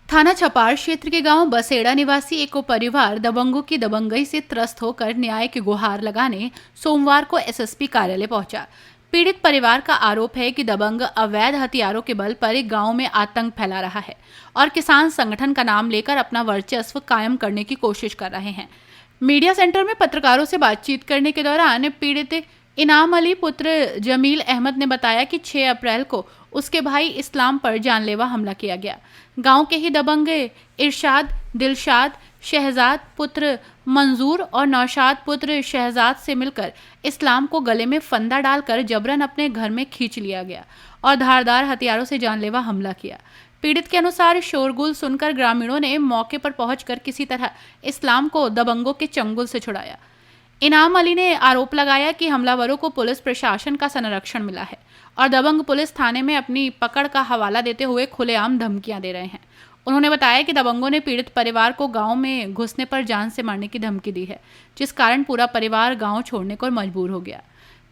थाना छपार क्षेत्र के गांव बसेड़ा निवासी एक परिवार दबंगों की दबंगई से त्रस्त होकर न्याय की गुहार लगाने सोमवार को एसएसपी कार्यालय पहुंचा। पीड़ित परिवार का आरोप है कि दबंग अवैध हथियारों के बल पर एक गांव में आतंक फैला रहा है और किसान संगठन का नाम लेकर अपना वर्चस्व कायम करने की कोशिश कर रहे हैं। मीडिया सेंटर में पत्रकारों से बातचीत करने के दौरान पीड़ित इनाम अली पुत्र जमील अहमद ने बताया कि 6 अप्रैल को उसके भाई इस्लाम पर जानलेवा हमला किया गया। गांव के ही दबंग इरशाद, दिलशाद, शहजाद पुत्र मंजूर और नौशाद पुत्र शहजाद से मिलकर इस्लाम को गले में फंदा डालकर जबरन अपने घर में खींच लिया गया और धारदार हथियारों से जानलेवा हमला किया। पीड़ित के अनुसार शोरगुल सुनकर ग्रामीणों ने मौके पर पहुंचकर किसी तरह इस्लाम को दबंगों के चंगुल से छुड़ाया। इनाम अली ने आरोप लगाया कि हमलावरों को पुलिस प्रशासन का संरक्षण मिला है और दबंग पुलिस थाने में अपनी पकड़ का हवाला देते हुए खुलेआम धमकियां दे रहे हैं। उन्होंने बताया कि दबंगों ने पीड़ित परिवार को गांव में घुसने पर जान से मारने की धमकी दी है, जिस कारण पूरा परिवार गांव छोड़ने को मजबूर हो गया।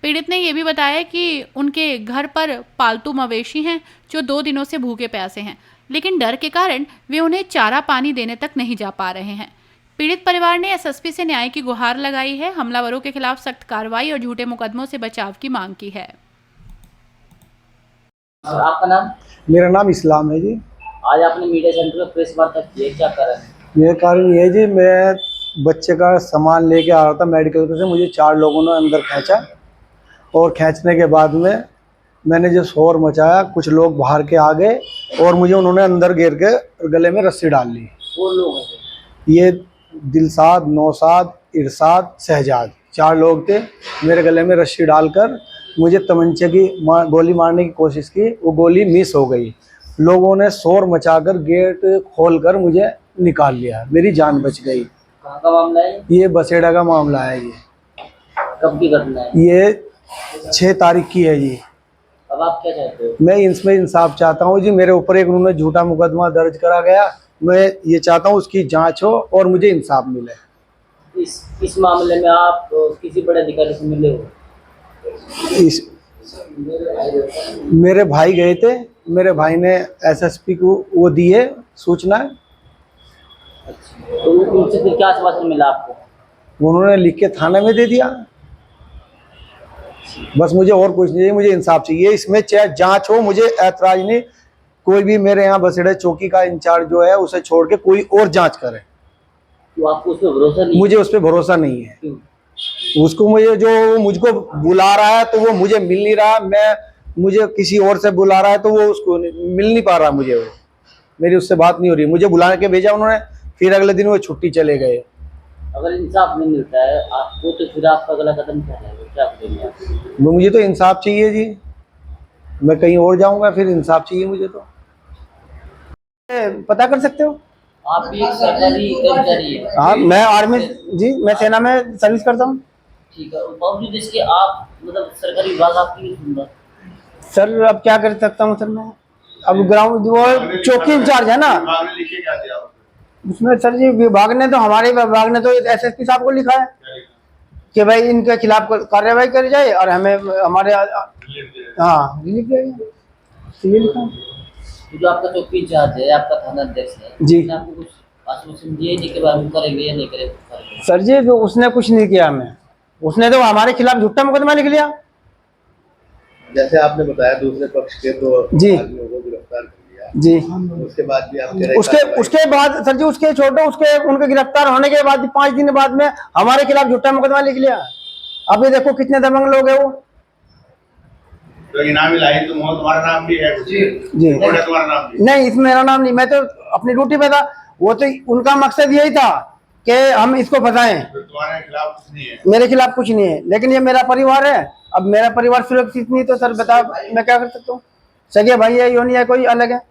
पीड़ित ने यह भी बताया कि उनके घर पर पालतू मवेशी हैं जो 2 दिनों से भूखे प्यासे हैं, लेकिन डर के कारण वे उन्हें चारा पानी देने तक नहीं जा पा रहे हैं। पीड़ित परिवार ने एसएसपी से न्याय की गुहार लगाई है, हमलावरों के खिलाफ सख्त कार्रवाई और झूठे मुकदमों से बचाव की मांग की है। आपका नाम? मेरा नाम इस्लाम है जी। आज आपने मीडिया सेंटर में प्रेस वार्ता की है, क्या कारण है? यह कारण ये है जी, मैं बच्चे का सामान लेके आ रहा था मेडिकल से, मुझे 4 लोगों ने अंदर खींचा और खींचने के बाद में मैंने जो शोर मचाया, कुछ लोग बाहर के आ गए और मुझे उन्होंने अंदर घेर के गले में रस्सी डाल ली। वो लोग हैं? ये दिलशाद, नौशाद, इरशाद, शहजाद 4 लोग थे। मेरे गले में रस्सी डालकर मुझे तमंचे की गोली मारने की कोशिश की, वो गोली मिस हो गई। लोगों ने शोर मचाकर गेट खोलकर मुझे निकाल लिया, मेरी जान बच गई। कहाँ का मामला है? ये बसेड़ा का मामला है। ये कब की घटना है? ये 6 तारीख की है जी। अब आप क्या चाहते हो? मैं इसमें इंसाफ चाहता हूँ जी। मेरे ऊपर एक उन्होंने झूठा मुकदमा दर्ज करा गया, मैं ये चाहता हूँ उसकी जांच हो और मुझे इंसाफ मिले। इस मामले में आप किसी बड़े अधिकारी से मिले हो? मेरे भाई गए थे, मेरे भाई ने एसएसपी को वो दी है सूचना। तो उनसे फिर क्या आश्वासन मिला आपको? उन्होंने लिख के थाने में दे दिया। बस मुझे और कुछ नहीं चाहिए, मुझे इंसाफ चाहिए। इसमें चाहे जांच हो, मुझे ऐतराज नहीं। कोई भी मेरे यहाँ बसेड़ा चौकी का इंचार्ज जो है उसे छोड़ के कोई और जांच करे। तो आपको उस पर भरोसा नहीं? मुझे उस पर भरोसा नहीं है। क्यों? उसको मुझको बुला रहा है तो वो मुझे मिल नहीं रहा, मुझे किसी और से बुला रहा है तो वो उसको मिल नहीं पा रहा मुझे। वो मेरी उससे बात नहीं हो रही। मुझे बुला के भेजा उन्होंने, फिर अगले दिन वो छुट्टी चले गए। अगर इंसाफ नहीं मिलता है आपको तो फिर आपका अगला कदम क्या है? क्या करेंगे आप? मुझे तो इंसाफ चाहिए जी। मैं कहीं और जाऊंगा, फिर इंसाफ चाहिए मुझे। तो पता कर सकते हो आप भी एक सरकारी कर्मचारी है? हाँ, मैं आर्मी जी, मैं सेना में सर्विस करता हूँ। ठीक है, बावजूद इसके आप मतलब सरकारी विभाग आपकी नहीं सुन रहा? सर अब क्या कर सकता हूँ सर मैं? अब ग्राउंड वो चौकी इंचार्ज है ना, लिखे क्या दिया उसमें सर जी विभाग ने तो, हमारे विभाग ने तो एसएसपी साहब को लिखा है कि भाई इनके खिलाफ कार्रवाई करी जाए और हमें हमारे हाँ लिख दिया गया। तो ये लिखा है। जो आपका चौकी इंचार्ज है, आपका थाना अध्यक्ष है जी, उसने आपको कुछ आश्वासन दिए जी के बारे में करेंगे या नहीं करेंगे? सर जी जो उसने कुछ नहीं किया हमें, उसने तो हमारे खिलाफ झूठा मुकदमा लिख लिया। जैसे आपने बताया दूसरे पक्ष के तो जी आदमियों को गिरफ्तार कर लिया जी, उसके बाद भी आप कह रहे उसके बाद सर जी उसके छोटे उनके गिरफ्तार होने के बाद 5 दिन बाद में हमारे खिलाफ झूठा मुकदमा लिख लिया। अब ये देखो कितने दबंग लोग है वो। तो इनाम लाई तो तुम्हारा नाम भी है जी? तुम्हारा नाम भी नहीं, इसमें मेरा नाम नहीं, मैं तो अपनी ड्यूटी पे था। वो तो उनका मकसद यही था कि हम इसको फंसाएं। तो तुम्हारे खिलाफ कुछ नहीं है? मेरे खिलाफ कुछ नहीं है, लेकिन ये मेरा परिवार है। अब मेरा परिवार सुरक्षित नहीं तो सर बता मैं क्या कर सकता हूँ? सगे भाई है, यो नहीं है, कोई अलग है।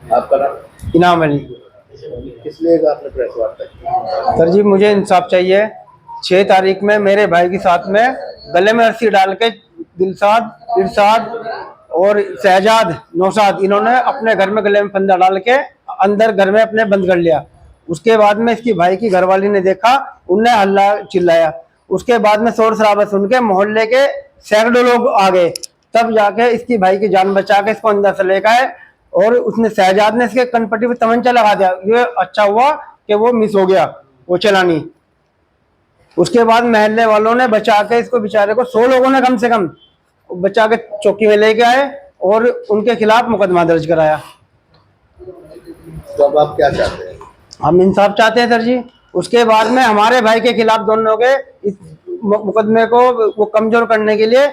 आपका नाम? इनाम अली। किस लिए आपने प्रेस वार्ता की? सर जी मुझे इंसाफ चाहिए। 6 तारीख में मेरे भाई के साथ में गले में रस्सी डाल के दिलशाद, इरशाद और शहजाद, नौशाद, इन्होंने अपने घर में गले में फंदा डाल के अंदर घर में अपने बंद कर लिया। उसके बाद में इसकी भाई की घरवाली ने देखा, उनने हल्ला चिल्लाया। उसके बाद में शोर शराबा सुन के मोहल्ले के सैकड़ों लोग आ गए तब जाके इसकी भाई की जान बचा के इसको अंदर से लेकर आए। और उसने शहजाद ने इसके कनपट्टी पे तमंचा लगा दिया। ये अच्छा हुआ कि वो मिस हो गया, वो चलानी। उसके बाद महल्ले वालों ने बचा के इसको, बेचारे को 100 लोगों ने कम से कम बचा के चौकी में लेके आए और उनके खिलाफ मुकदमा दर्ज कराया। तो अब आप क्या चाहते हैं? हम इंसाफ चाहते हैं सर जी। उसके बाद में हमारे भाई के खिलाफ दोनों के इस मुकदमे को वो कमजोर करने के लिए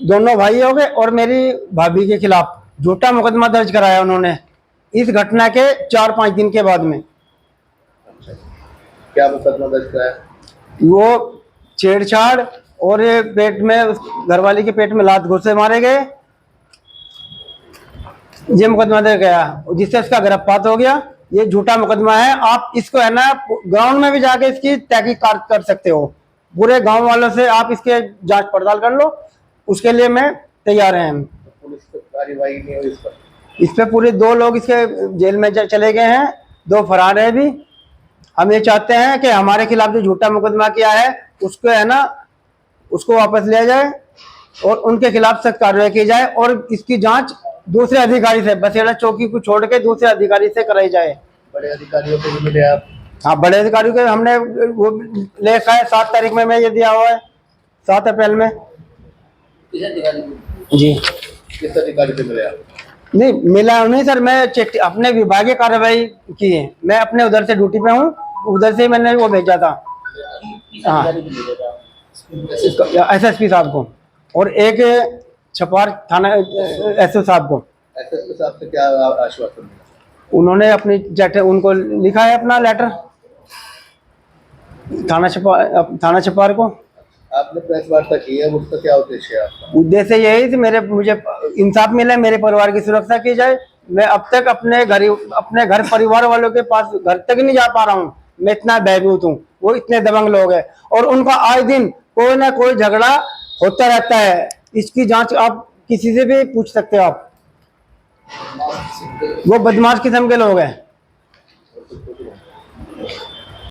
दोनों भाई हो गए और मेरी भाभी के खिलाफ झूठा मुकदमा दर्ज कराया उन्होंने इस घटना के 4-5 दिन के बाद में। क्या मुकदमा दर्ज कराया? वो छेड़छाड़ और ये पेट में, उस घरवाली के पेट में लात घुसे मारे गए, ये मुकदमा दर्ज गया जिससे इसका गिरफ्तार हो गया। ये झूठा मुकदमा है। आप इसको है ना ग्राउंड में भी जाके इसकी तहकीकात कर सकते हो। पूरे गांव वालों से आप इसके जांच पड़ताल कर लो, उसके लिए मैं तैयार हैं। हम पुलिस की कार्रवाई नहीं हुई इस पर? इस पे पूरे 2 लोग इसके जेल में चले गए हैं, 2 फरार है भी। हम ये चाहते हैं कि हमारे खिलाफ जो झूठा मुकदमा किया है उसको है ना, उसको वापस लिया जाए और उनके खिलाफ सख्त कार्रवाई की जाए और इसकी जांच दूसरे अधिकारी से, बसेड़ा चौकी को छोड़ के दूसरे अधिकारी से कराई जाए। बड़े अधिकारियों को भी मिले आप? हाँ, बड़े अधिकारियों के हमने वो लेखा है 7 तारीख में मैं ये दिया हुआ है, 7 अप्रैल में। किस अधिकारी को? जी किस अधिकारी से मिले आप? नहीं मिला नहीं सर, मैं अपने विभागीय कार्रवाई की है। मैं अपने उधर से ड्यूटी पे हूँ, उधर से मैंने वो भेजा था। हाँ, अधिकारी को भेजा था? SSP साहब को और एक छपार थाना SO साहब को। SSP साहब से क्या आश्वासन मिला? उन्होंने अपनी उनको लिखा है अपना लेटर थाना छपार को। आपने प्रेस वार्ता की है, उसका क्या उद्देश्य है आपका? उद्देश्य यही थी मुझे इंसाफ मिले, मेरे परिवार की सुरक्षा की जाए। मैं अब तक अपने घर परिवार वालों के पास घर तक नहीं जा पा रहा हूँ। मैं इतना भयभीत हूँ, वो इतने दबंग लोग हैं और उनका आए दिन कोई ना कोई झगड़ा होता रहता है। इसकी जांच आप किसी से भी पूछ सकते हो आप, वो बदमाश किस्म के लोग हैं।